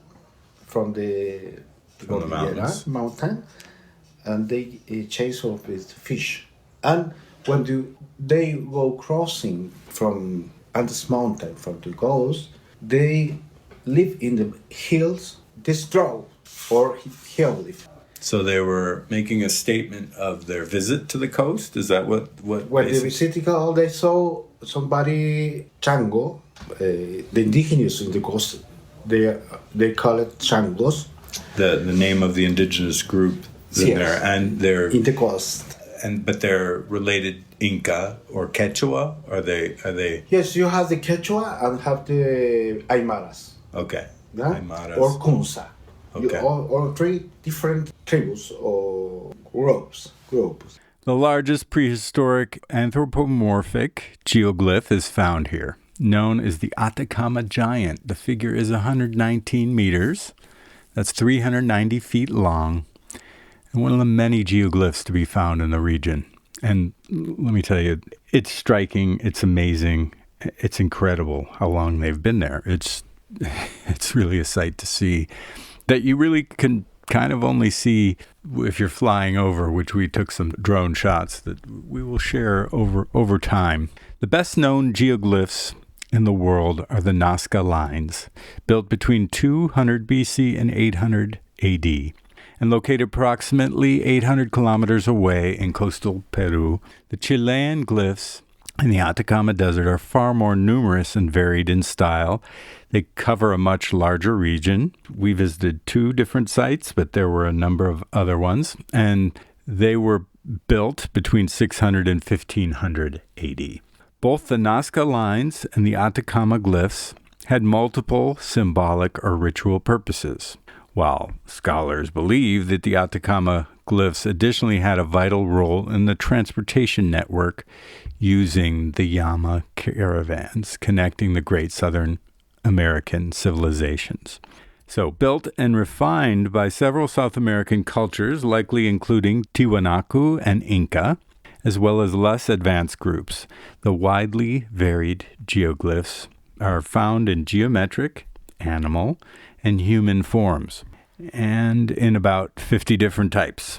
from the mountain, and they chase off with fish. And when they go crossing from Andes Mountain from the coast, they live in the hills, destroy or hill live. So they were making a statement of their visit to the coast? Is that what when they visited, they saw somebody Chango, the indigenous in the coast, they call it Changos. The name of the indigenous group there, and they're in the coast. But they're related Inca or Quechua? Are they? Yes, you have the Quechua and have the Aymaras. Okay. Yeah? Aymaras. Or Kunsa. Okay. Or three different tribus or groups. The largest prehistoric anthropomorphic geoglyph is found here, known as the Atacama Giant. The figure is 119 meters. That's 390 feet long, and one of the many geoglyphs to be found in the region. And let me tell you, it's striking, it's amazing, it's incredible how long they've been there. It's really a sight to see that you really can kind of only see if you're flying over, which we took some drone shots that we will share over time. The best known geoglyphs in the world are the Nazca lines, built between 200 BC and 800 AD, and located approximately 800 kilometers away in coastal Peru. The Chilean glyphs in the Atacama Desert are far more numerous and varied in style. They cover a much larger region. We visited 2 different sites, but there were a number of other ones, and they were built between 600 and 1500 AD. Both the Nazca lines and the Atacama glyphs had multiple symbolic or ritual purposes, while scholars believe that the Atacama glyphs additionally had a vital role in the transportation network using the llama caravans connecting the great Southern American civilizations. So, built and refined by several South American cultures, likely including Tiwanaku and Inca, as well as less advanced groups, the widely varied geoglyphs are found in geometric, animal, and human forms, and in about 50 different types.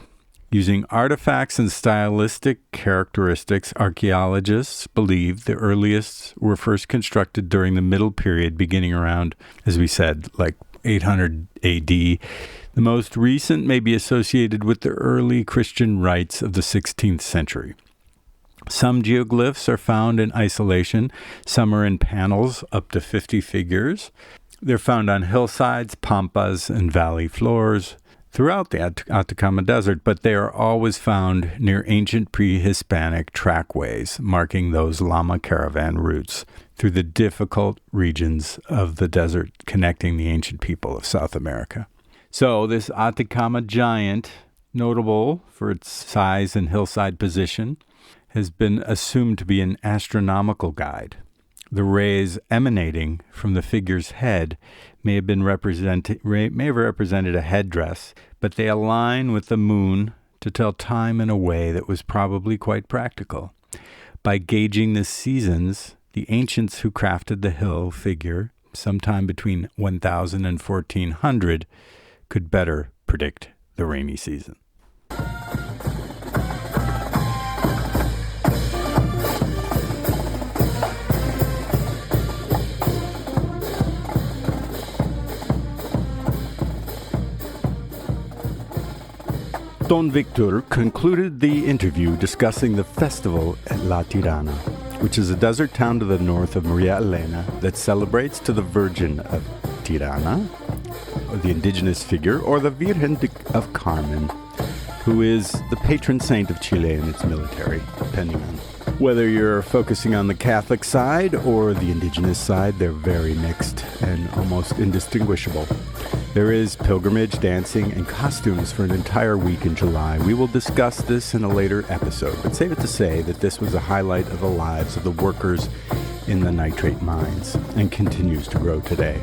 Using artifacts and stylistic characteristics, archaeologists believe the earliest were first constructed during the Middle Period, beginning around, as we said, like 800 AD. The most recent may be associated with the early Christian rites of the 16th century. Some geoglyphs are found in isolation. Some are in panels up to 50 figures. They're found on hillsides, pampas, and valley floors throughout the Atacama Desert, but they are always found near ancient pre-Hispanic trackways, marking those llama caravan routes through the difficult regions of the desert connecting the ancient people of South America. So this Atacama Giant, notable for its size and hillside position, has been assumed to be an astronomical guide. The rays emanating from the figure's head may have represented a headdress, but they align with the moon to tell time in a way that was probably quite practical. By gauging the seasons, the ancients who crafted the hill figure, sometime between 1000 and 1400, could better predict the rainy season. Don Victor concluded the interview discussing the festival at La Tirana, which is a desert town to the north of Maria Elena that celebrates to the Virgin of Tirana, or the indigenous figure, or the Virgen of Carmen, who is the patron saint of Chile and its military, depending on whether you're focusing on the Catholic side or the indigenous side. They're very mixed and almost indistinguishable. There is pilgrimage, dancing, and costumes for an entire week in July. We will discuss this in a later episode, but safe it to say that this was a highlight of the lives of the workers in the nitrate mines and continues to grow today.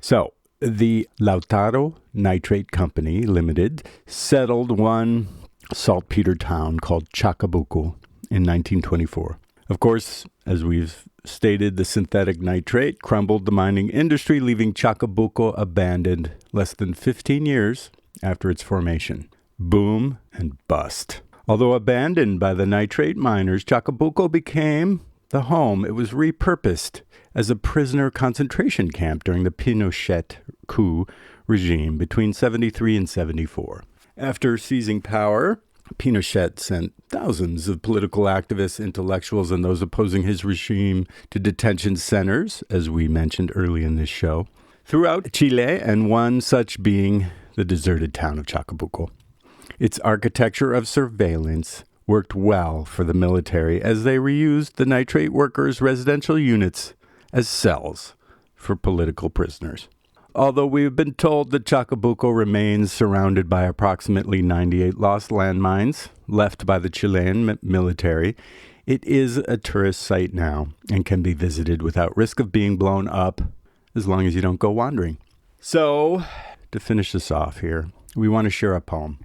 So, the Lautaro Nitrate Company Limited settled one saltpeter town called Chacabuco in 1924. Of course, as we've stated, the synthetic nitrate crumbled the mining industry, leaving Chacabuco abandoned less than 15 years after its formation. Boom and bust. Although abandoned by the nitrate miners, Chacabuco became the home. It was repurposed as a prisoner concentration camp during the Pinochet coup regime between 73 and 74. After seizing power, Pinochet sent thousands of political activists, intellectuals, and those opposing his regime to detention centers, as we mentioned early in this show, throughout Chile, and one such being the deserted town of Chacabuco. Its architecture of surveillance worked well for the military as they reused the nitrate workers' residential units as cells for political prisoners. Although we've been told that Chacabuco remains surrounded by approximately 98 lost landmines left by the Chilean military, it is a tourist site now and can be visited without risk of being blown up as long as you don't go wandering. So, to finish this off here, we want to share a poem.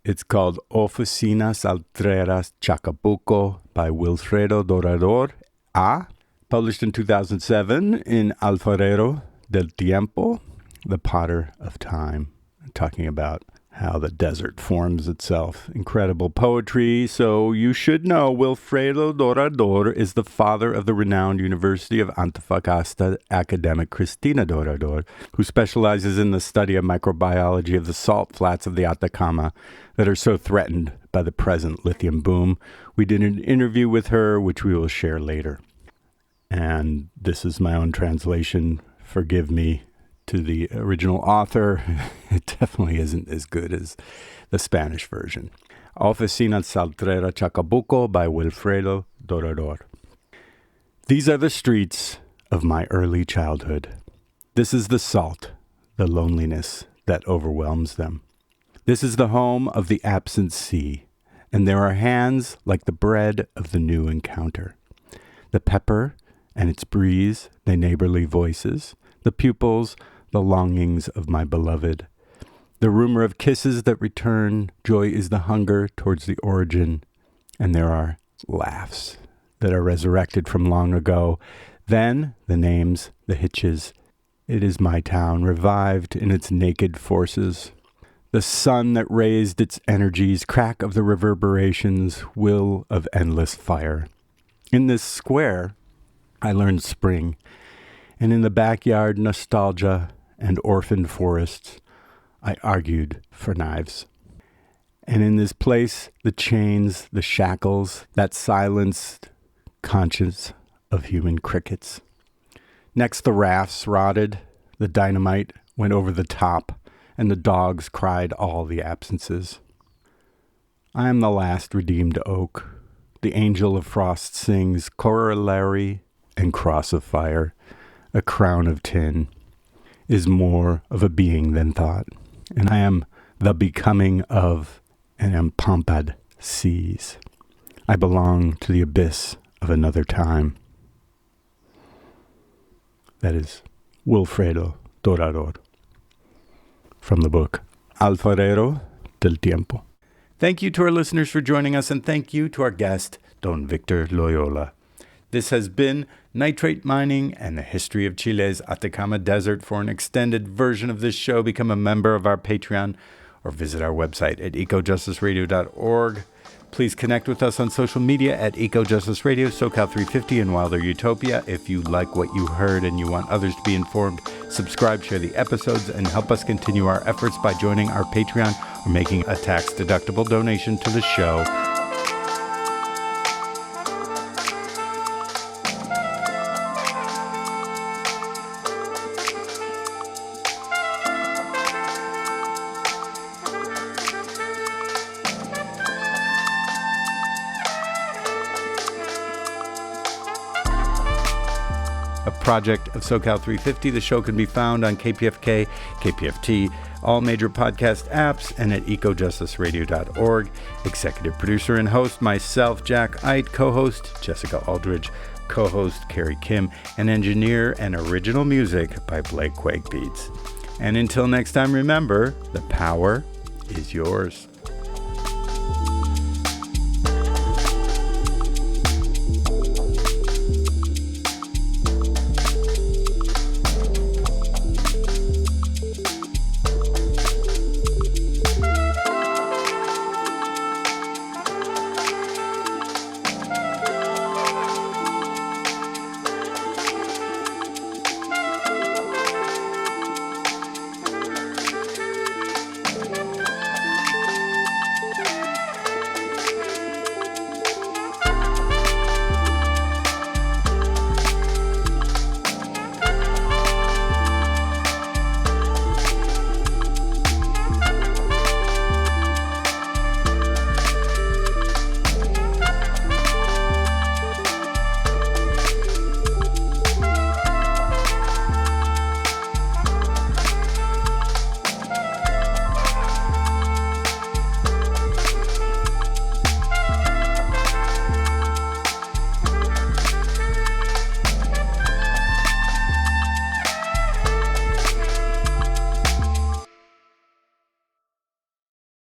It's called Oficinas Altreras Chacabuco by Wilfredo Dorador A., published in 2007 in Alfarero del Tiempo, the Potter of Time, talking about how the desert forms itself. Incredible poetry. So you should know Wilfredo Dorador is the father of the renowned University of Antofagasta academic Cristina Dorador, who specializes in the study of microbiology of the salt flats of the Atacama that are so threatened by the present lithium boom. We did an interview with her, which we will share later. And this is my own translation. Forgive me to the original author. It definitely isn't as good as the Spanish version. Oficina Saltrera Chacabuco by Wilfredo Dorador. These are the streets of my early childhood. This is the salt, the loneliness that overwhelms them. This is the home of the absent sea, and there are hands like the bread of the new encounter. The pepper and its breeze, the neighborly voices, the pupils, the longings of my beloved. The rumor of kisses that return, joy is the hunger towards the origin, and there are laughs that are resurrected from long ago. Then the names, the hitches. It is my town, revived in its naked forces. The sun that raised its energies, crack of the reverberations, will of endless fire. In this square, I learned spring, and in the backyard nostalgia and orphaned forests, I argued for knives. And in this place, the chains, the shackles, that silenced conscience of human crickets. Next the rafts rotted, the dynamite went over the top, and the dogs cried all the absences. I am the last redeemed oak. The angel of frost sings corollary and cross of fire, a crown of tin, is more of a being than thought, and I am the becoming of an empampad seas. I belong to the abyss of another time. That is Wilfredo Dorador from the book Alfarero del Tiempo. Thank you to our listeners for joining us, and thank you to our guest, Don Victor Loyola. This has been Nitrate Mining and the History of Chile's Atacama Desert. For an extended version of this show, become a member of our Patreon or visit our website at ecojusticeradio.org. Please connect with us on social media at Ecojustice Radio, SoCal350, and Wilder Utopia. If you like what you heard and you want others to be informed, subscribe, share the episodes, and help us continue our efforts by joining our Patreon or making a tax-deductible donation to the show. a project of SoCal 350. The show can be found on KPFK, KPFT, all major podcast apps, and at ecojusticeradio.org. Executive producer and host, myself, Jack Eidt, co-host, Jessica Aldridge, co-host, Carrie Kim, and engineer and original music by Blake Quake Beats. And until next time, remember, the power is yours.